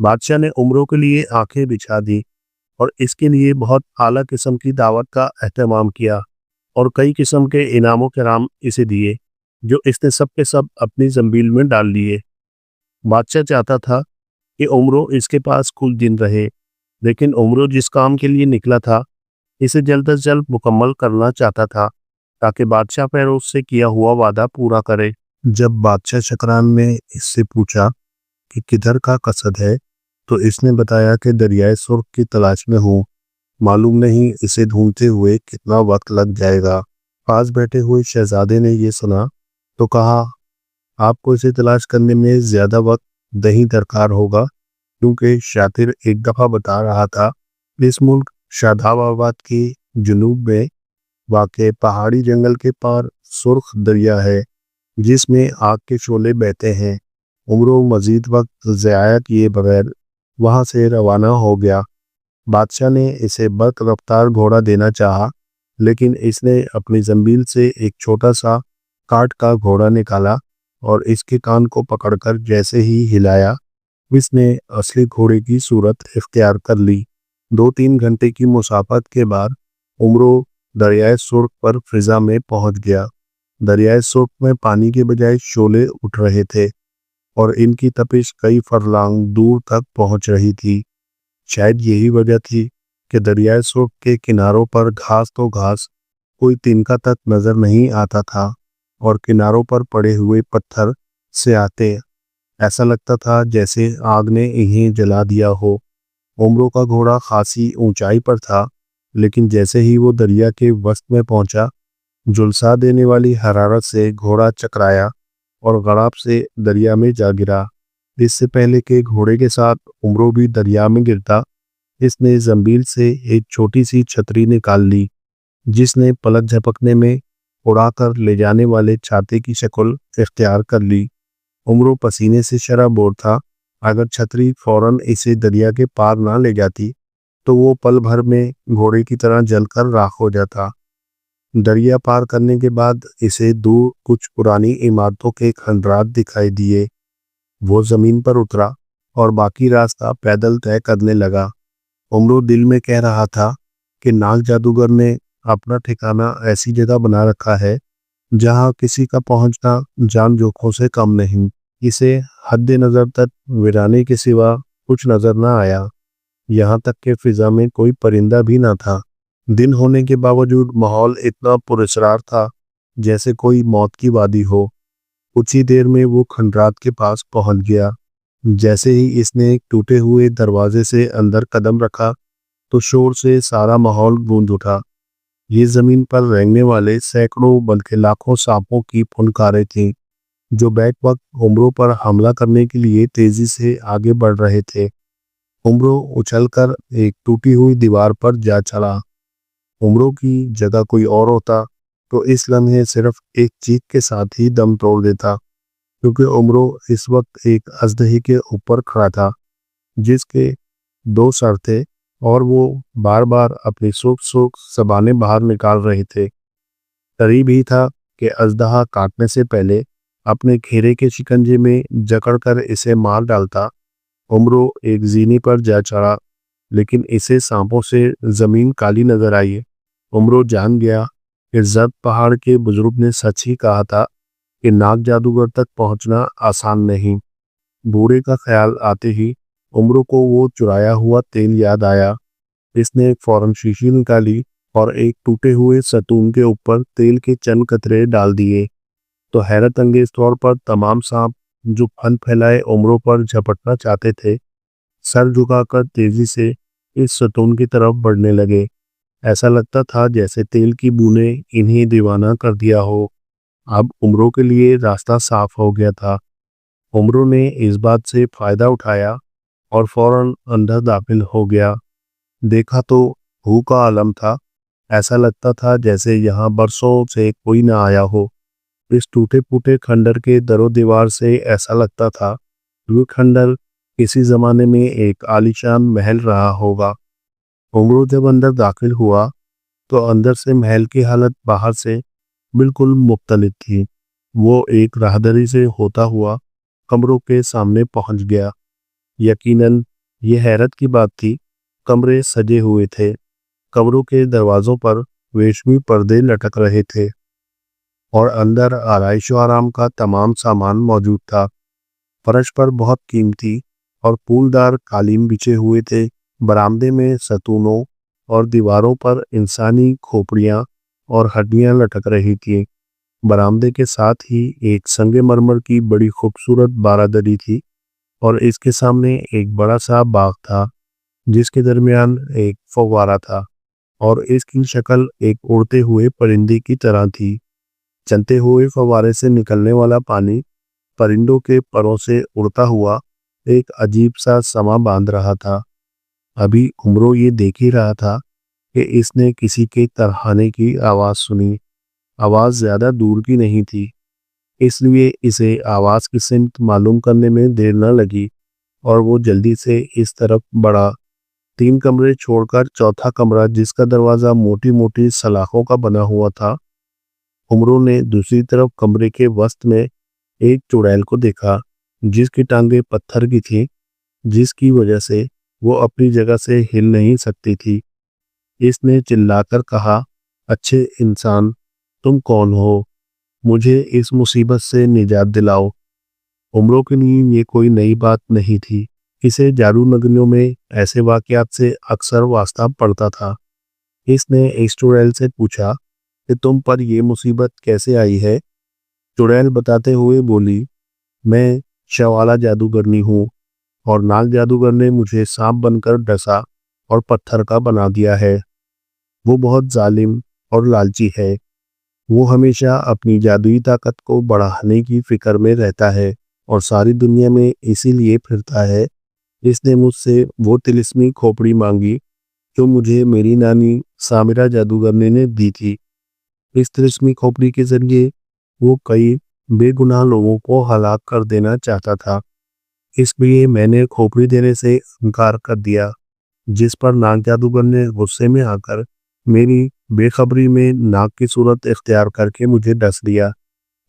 بادشاہ نے عمروں کے لیے آنکھیں بچھا دی اور اس کے لیے بہت اعلیٰ قسم کی دعوت کا اہتمام کیا اور کئی قسم کے انعام و کرام اسے دیے جو اس نے سب کے سب اپنی زنبیل میں ڈال لیے۔ بادشاہ چاہتا تھا کہ عمرو اس کے پاس کچھ دن رہے، لیکن عمرو جس کام کے لیے نکلا تھا اسے جلد از جلد مکمل کرنا چاہتا تھا تاکہ بادشاہ فیروز سے کیا ہوا وعدہ پورا کرے۔ جب بادشاہ شکران نے اس سے پوچھا کہ کدھر کا قصد ہے تو اس نے بتایا کہ دریائے سرخ کی تلاش میں ہوں، معلوم نہیں اسے ڈھونڈتے ہوئے کتنا وقت لگ جائے گا۔ پاس بیٹھے ہوئے شہزادے نے یہ سنا تو کہا، آپ کو اسے تلاش کرنے میں زیادہ وقت نہیں درکار ہوگا، کیونکہ شاطر ایک دفعہ بتا رہا تھا اس ملک شاداب آباد کے جنوب میں واقع پہاڑی جنگل کے پار سرخ دریا ہے جس میں آگ کے شعلے بہتے ہیں۔ عمرو مزید وقت ضائع کیے بغیر وہاں سے روانہ ہو گیا۔ بادشاہ نے اسے برق رفتار گھوڑا دینا چاہا، لیکن اس نے اپنی زنبیل سے ایک چھوٹا سا کاٹ کا گھوڑا نکالا اور اس کے کان کو پکڑ کر جیسے ہی ہلایا اس نے اصلی گھوڑے کی صورت اختیار کر لی۔ 2-3 گھنٹے کی مسافت کے بعد عمرو دریائے سرخ پر فضا میں پہنچ گیا۔ دریائے سرخ میں پانی کے بجائے شعلے اٹھ رہے تھے اور ان کی تپش کئی فرلانگ دور تک پہنچ رہی تھی۔ شاید یہی وجہ تھی کہ دریائے سرخ کے کناروں پر گھاس تو گھاس کوئی تنکا تک نظر نہیں آتا تھا اور کناروں پر پڑے ہوئے پتھر سے آتے ایسا لگتا تھا جیسے آگ نے انہیں جلا دیا ہو۔ عمرو کا گھوڑا خاصی اونچائی پر تھا، لیکن جیسے ہی وہ دریا کے وسط میں پہنچا جھلسا دینے والی حرارت سے گھوڑا چکرایا اور غراب سے دریا میں جا گرا۔ اس سے پہلے کہ گھوڑے کے ساتھ عمرو بھی دریا میں گرتا اس نے زنبیل سے ایک چھوٹی سی چھتری نکال لی جس نے پلک جھپکنے میں اڑا کر لے جانے والے چھاتے کی شکل اختیار کر لی۔ عمرو پسینے سے شرابور تھا۔ اگر چھتری فوراً اسے دریا کے پار نہ لے جاتی تو وہ پل بھر میں گھوڑے کی طرح جل کر راکھ ہو جاتا۔ دریا پار کرنے کے بعد اسے دور کچھ پرانی عمارتوں کے کھنڈرات دکھائی دیے۔ وہ زمین پر اترا اور باقی راستہ پیدل طے کرنے لگا۔ عمرو دل میں کہہ رہا تھا کہ ناگ جادوگر نے اپنا ٹھکانہ ایسی جگہ بنا رکھا ہے جہاں کسی کا پہنچنا جان جوکھوں سے کم نہیں۔ اسے حد نظر تک ویرانے کے سوا کچھ نظر نہ آیا، یہاں تک کہ فضا میں کوئی پرندہ بھی نہ تھا۔ دن ہونے کے باوجود ماحول اتنا پراسرار تھا جیسے کوئی موت کی وادی ہو۔ کچھ ہی دیر میں وہ کھنڈرات کے پاس پہنچ گیا۔ جیسے ہی اس نے ایک ٹوٹے ہوئے دروازے سے اندر قدم رکھا تو شور سے سارا ماحول گونج اٹھا۔ یہ زمین پر رینگنے والے سینکڑوں بلکہ لاکھوں سانپوں کی پھنکاریں تھیں جو بیک وقت عمرو پر حملہ کرنے کے لیے تیزی سے آگے بڑھ رہے تھے۔ عمرو اچھل کر ایک ٹوٹی ہوئی دیوار پر جا چڑھا۔ عمرو کی جگہ کوئی اور ہوتا تو اس لمحے صرف ایک چیخ کے ساتھ ہی دم توڑ دیتا، کیونکہ عمرو اس وقت ایک اژدہے کے اوپر کھڑا تھا جس کے 2 سر تھے اور وہ بار بار اپنی سوکھ سوکھ زبانیں باہر نکال رہے تھے۔ قریب ہی تھا کہ اژدہا کاٹنے سے پہلے اپنے گھیرے کے شکنجے میں جکڑ کر اسے مار ڈالتا۔ عمرو ایک زینی پر جا چڑھا، لیکن اسے سانپوں سے زمین کالی نظر آئی۔ عمرو جان گیا کہ زرد پہاڑ کے بزرگ نے سچ ہی کہا تھا کہ ناگ جادوگر تک پہنچنا آسان نہیں۔ بورے کا خیال آتے ہی عمرو کو وہ چرایا ہوا تیل یاد آیا۔ اس نے فوراً شیشی نکالی اور ایک ٹوٹے ہوئے ستون کے اوپر تیل کے چند قطرے ڈال دیے تو حیرت انگیز طور پر تمام سانپ جو پھن پھیلائے عمرو پر جھپٹنا چاہتے تھے سر جھکا کر تیزی سے اس ستون کی طرف بڑھنے لگے۔ ایسا لگتا تھا جیسے تیل کی بوندیں انہیں دیوانہ کر دیا ہو۔ اب عمرو کے لیے راستہ صاف ہو گیا تھا۔ عمرو نے اس بات سے فائدہ اٹھایا اور فوراً اندر داخل ہو گیا۔ دیکھا تو ہو کا عالم تھا۔ ایسا لگتا تھا جیسے یہاں برسوں سے کوئی نہ آیا ہو۔ اس ٹوٹے پھوٹے کھنڈر کے در و دیوار سے ایسا لگتا تھا وہ کھنڈر کسی زمانے میں ایک عالیشان محل رہا ہوگا۔ عمرو جب اندر داخل ہوا تو اندر سے محل کی حالت باہر سے بالکل مختلف تھی۔ وہ ایک راہداری سے ہوتا ہوا کمروں کے سامنے پہنچ گیا۔ یقیناً یہ حیرت کی بات تھی، کمرے سجے ہوئے تھے، کمروں کے دروازوں پر ریشمی پردے لٹک رہے تھے اور اندر آرائش و آرام کا تمام سامان موجود تھا۔ فرش پر بہت قیمتی اور پھولدار قالین بچھے ہوئے تھے۔ برآمدے میں ستونوں اور دیواروں پر انسانی کھوپڑیاں اور ہڈیاں لٹک رہی تھیں۔ برآمدے کے ساتھ ہی ایک سنگ مرمر کی بڑی خوبصورت بارادری تھی اور اس کے سامنے ایک بڑا سا باغ تھا جس کے درمیان ایک فوارہ تھا اور اس کی شکل ایک اڑتے ہوئے پرندے کی طرح تھی۔ چلتے ہوئے فوارے سے نکلنے والا پانی پرندوں کے پروں سے اڑتا ہوا ایک عجیب سا سما باندھ رہا تھا۔ ابھی عمرو یہ دیکھ ہی رہا تھا کہ اس نے کسی کے ترہانے کی آواز سنی۔ آواز زیادہ دور کی نہیں تھی، اس لیے اسے آواز کی سمت معلوم کرنے میں دیر نہ لگی اور وہ جلدی سے اس طرف بڑھا۔ 3 کمرے چھوڑ کر چوتھا کمرہ، جس کا دروازہ موٹی موٹی سلاخوں کا بنا ہوا تھا، عمرو نے دوسری طرف کمرے کے وسط میں ایک چڑیل کو دیکھا جس کی ٹانگیں پتھر کی تھیں، جس کی وجہ سے وہ اپنی جگہ سے ہل نہیں سکتی تھی۔ اس نے چلا کر کہا، اچھے انسان، تم کون ہو؟ مجھے اس مصیبت سے نجات دلاؤ۔ عمرو کے لیے یہ کوئی نئی بات نہیں تھی، اسے جادو نگریوں میں ایسے واقعات سے اکثر واسطہ پڑتا تھا۔ اس نے اس چڑیل سے پوچھا کہ تم پر یہ مصیبت کیسے آئی ہے؟ چڑیل بتاتے ہوئے بولی، میں شوالا جادوگرنی ہوں اور ناگ جادوگر نے مجھے سانپ بن کر ڈسا اور پتھر کا بنا دیا ہے۔ وہ بہت ظالم اور لالچی ہے، وہ ہمیشہ اپنی جادوئی طاقت کو بڑھانے کی فکر میں رہتا ہے اور ساری دنیا میں اسی لیے پھرتا ہے۔ اس نے مجھ سے وہ طلسمی کھوپڑی مانگی جو مجھے میری نانی سامرا جادوگرنی نے دی تھی۔ اس طلسمی کھوپڑی کے ذریعے وہ کئی بے گناہ لوگوں کو ہلاک کر دینا چاہتا تھا، اس لیے میں نے کھوپڑی دینے سے انکار کر دیا، جس پر ناگ جادوگر نے غصے میں آ کر میری بے خبری میں ناگ کی صورت اختیار کر کے مجھے ڈس دیا،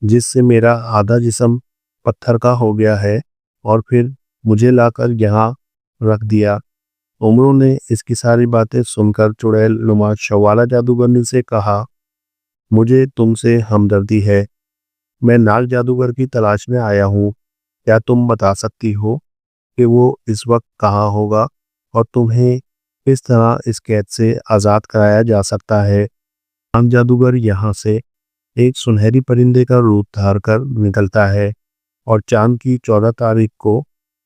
جس سے میرا آدھا جسم پتھر کا ہو گیا ہے اور پھر مجھے لا کر یہاں رکھ دیا۔ عمرو نے اس کی ساری باتیں سن کر چڑیل نما شوالا جادوگرنی سے کہا، مجھے تم سے ہمدردی ہے، میں ناگ جادوگر کی تلاش میں آیا ہوں۔ کیا تم بتا سکتی ہو کہ وہ اس وقت کہاں ہوگا اور تمہیں کس طرح اس قید سے آزاد کرایا جا سکتا ہے؟ ناگ جادوگر یہاں سے ایک سنہری پرندے کا روپ دھار کر نکلتا ہے اور چاند کی 14 تاریخ کو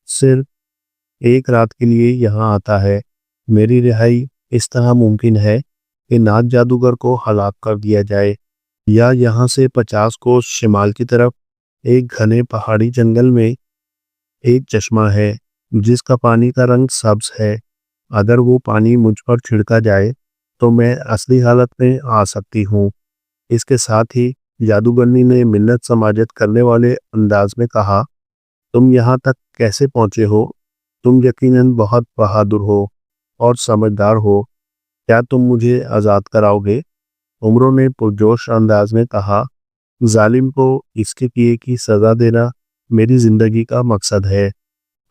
صرف ایک رات کے لیے یہاں آتا ہے۔ میری رہائی اس طرح ممکن ہے کہ ناگ جادوگر کو ہلاک کر دیا جائے، یا یہاں سے 50 کوس شمال کی طرف ایک گھنے پہاڑی جنگل میں ایک چشمہ ہے جس کا پانی کا رنگ سبز ہے۔ اگر وہ پانی مجھ پر چھڑکا جائے تو میں اصلی حالت میں آ سکتی ہوں۔ اس کے ساتھ ہی جادوگرنی نے منت سماجت کرنے والے انداز میں کہا، تم یہاں تک کیسے پہنچے ہو؟ تم یقیناً بہت بہادر ہو اور سمجھدار ہو، کیا تم مجھے آزاد کراؤ گے؟ عمرو نے پرجوش انداز میں کہا، ظالم کو اس کے کیے کی سزا دینا میری زندگی کا مقصد ہے۔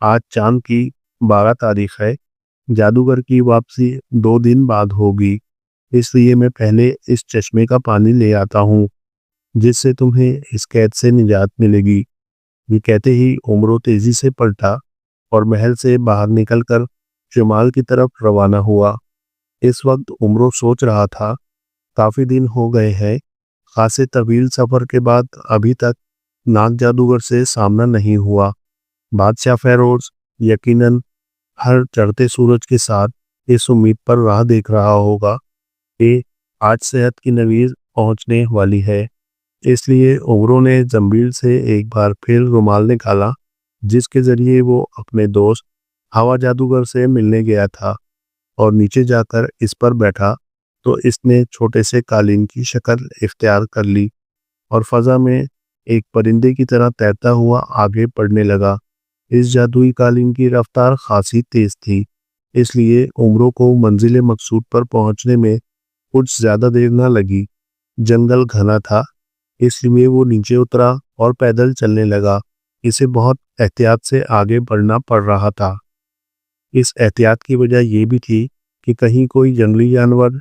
آج چاند کی 12 تاریخ ہے، جادوگر کی واپسی 2 دن بعد ہوگی، اس لیے میں پہلے اس چشمے کا پانی لے آتا ہوں جس سے تمہیں اس قید سے نجات ملے گی۔ یہ کہتے ہی عمرو تیزی سے پلٹا اور محل سے باہر نکل کر شمال کی طرف روانہ ہوا۔ اس وقت عمرو سوچ رہا تھا، کافی دن ہو گئے ہیں، خاصے طویل سفر کے بعد ابھی تک ناگ جادوگر سے سامنا نہیں ہوا۔ بادشاہ فیروز یقیناً ہر چڑھتے سورج کے ساتھ اس امید پر راہ دیکھ رہا ہوگا کہ آج صحت کی نوید پہنچنے والی ہے۔ اس لیے عمرو نے زنبیل سے ایک بار پھر رومال نکالا جس کے ذریعے وہ اپنے دوست ہوا جادوگر سے ملنے گیا تھا، اور نیچے جا کر اس پر بیٹھا تو اس نے چھوٹے سے قالین کی شکل اختیار کر لی اور فضا میں ایک پرندے کی طرح تیرتا ہوا آگے بڑھنے لگا۔ اس جادوئی قالین کی رفتار خاصی تیز تھی، اس لیے عمرو کو منزل مقصود پر پہنچنے میں کچھ زیادہ دیر نہ لگی۔ جنگل گھنا تھا، اس لیے وہ نیچے اترا اور پیدل چلنے لگا، اسے بہت احتیاط سے آگے بڑھنا پڑ رہا تھا۔ اس احتیاط کی وجہ یہ بھی تھی کہ کہیں کوئی جنگلی جانور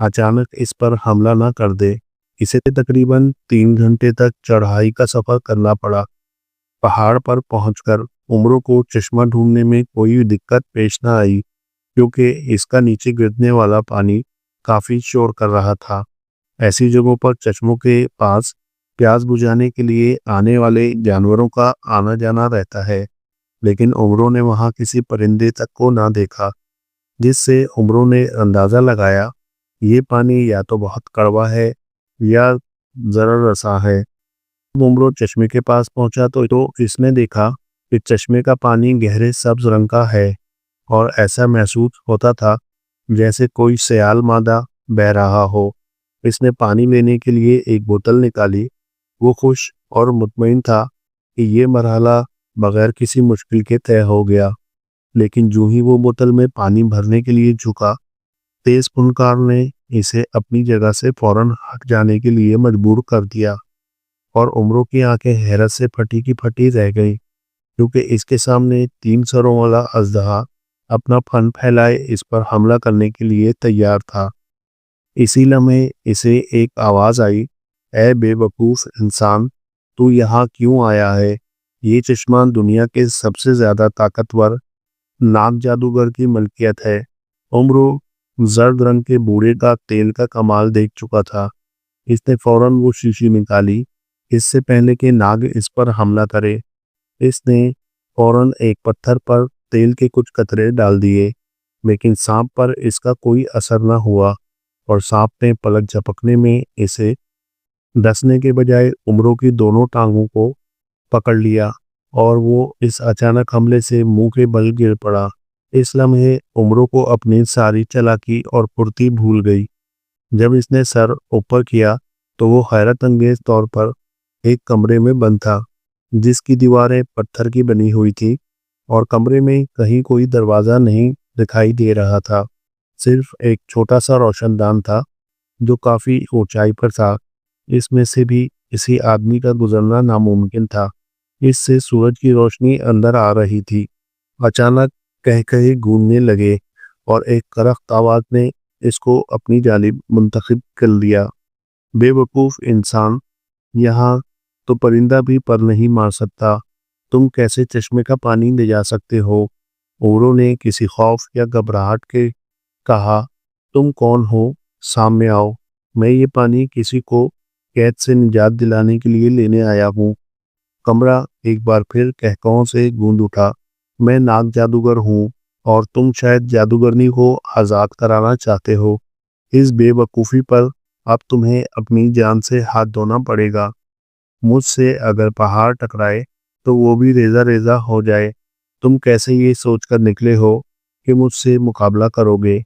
اچانک اس پر حملہ نہ کر دے۔ اسے تقریباً 3 گھنٹے تک چڑھائی کا سفر کرنا پڑا۔ پہاڑ پر پہنچ کر عمروں کو چشمہ ڈھونڈنے میں کوئی دقت پیش نہ آئی، کیونکہ اس کا نیچے گرنے والا پانی کافی شور کر رہا تھا۔ ایسی جگہوں پر چشموں کے پاس پیاس بجھانے کے لیے آنے والے جانوروں کا آنا جانا رہتا ہے، لیکن عمروں نے وہاں کسی پرندے تک کو نہ دیکھا، جس سے عمروں نے اندازہ لگایا یہ پانی یا تو بہت کڑوا ہے یا ضرر رساں ہے۔ جب عمروں چشمے کے پاس پہنچا تو اس نے دیکھا کہ چشمے کا پانی گہرے سبز رنگ کا ہے اور ایسا محسوس ہوتا تھا جیسے کوئی سیال مادہ بہہ رہا ہو۔ اس نے پانی لینے کے لیے ایک بوتل نکالی۔ وہ خوش اور مطمئن تھا کہ یہ مرحلہ بغیر کسی مشکل کے طے ہو گیا، لیکن جو ہی وہ بوتل میں پانی بھرنے کے لیے جھکا، تیز پھنکار نے اسے اپنی جگہ سے فوراً ہٹ جانے کے لیے مجبور کر دیا، اور عمروں کی آنکھیں حیرت سے پھٹی کی پھٹی رہ گئیں، کیونکہ اس کے سامنے 3 سروں والا اژدہا اپنا پھن پھیلائے اس پر حملہ کرنے کے لیے تیار تھا۔ اسی لمحے اسے ایک آواز آئی، اے بے وقوف انسان، تو یہاں کیوں آیا ہے؟ یہ چشمہ دنیا کے سب سے زیادہ طاقتور ناگ جادوگر کی ملکیت ہے۔ عمرو زرد رنگ کے بوڑے کا تیل کا کمال دیکھ چکا تھا۔ اس نے فوراً وہ شیشی نکالی، اس سے پہلے کہ ناگ اس پر حملہ کرے۔ اس نے فوراً ایک پتھر پر تیل کے کچھ قطرے ڈال دیے، لیکن سانپ پر اس کا کوئی اثر نہ ہوا، اور سانپ نے پلک جھپکنے میں اسے ڈسنے کے بجائے عمروں کی دونوں ٹانگوں کو پکڑ لیا، اور وہ اس اچانک حملے سے منہ کے بل گر پڑا۔ اس لمحے عمروں کو اپنی ساری چالاکی اور پھرتی بھول گئی۔ جب اس نے سر اوپر کیا تو وہ حیرت انگیز طور پر ایک کمرے میں بند تھا، جس کی دیواریں پتھر کی بنی ہوئی تھی، اور کمرے میں کہیں کوئی دروازہ نہیں دکھائی دے رہا تھا۔ صرف ایک چھوٹا سا روشن دان تھا جو کافی اونچائی پر تھا۔ اس میں سے بھی کسی آدمی کا گزرنا ناممکن تھا۔ اس سے سورج کی روشنی اندر آ رہی تھی۔ اچانک کہکہے گونجنے لگے، اور ایک کرخت آواز نے اس کو اپنی جانب منتخب کر لیا، بے وقوف انسان، یہاں تو پرندہ بھی پر نہیں مار سکتا، تم کیسے چشمے کا پانی لے جا سکتے ہو؟ عمروں نے کسی خوف یا گھبراہٹ کے کہا، تم کون ہو؟ سامنے آؤ، میں یہ پانی کسی کو قید سے نجات دلانے کے لیے لینے آیا ہوں۔ کمرہ ایک بار پھر کہکہوں سے گونج اٹھا، میں ناگ جادوگر ہوں، اور تم شاید جادوگرنی کو آزاد کرانا چاہتے ہو۔ اس بے وقوفی پر اب تمہیں اپنی جان سے ہاتھ دھونا پڑے گا۔ مجھ سے اگر پہاڑ ٹکرائے تو وہ بھی ریزہ ریزہ ہو جائے۔ تم کیسے یہ سوچ کر نکلے ہو کہ مجھ سے مقابلہ کرو گے؟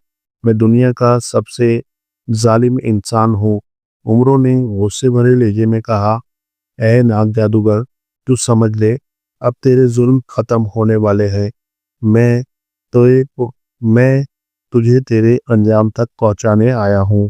میں دنیا کا سب سے ظالم انسان ہوں۔ عمروں نے غصے بھرے لہجے میں کہا، اے ناگ جادوگر، تو سمجھ لے، اب تیرے ظلم ختم ہونے والے ہیں۔ میں تجھے تیرے انجام تک پہنچانے آیا ہوں۔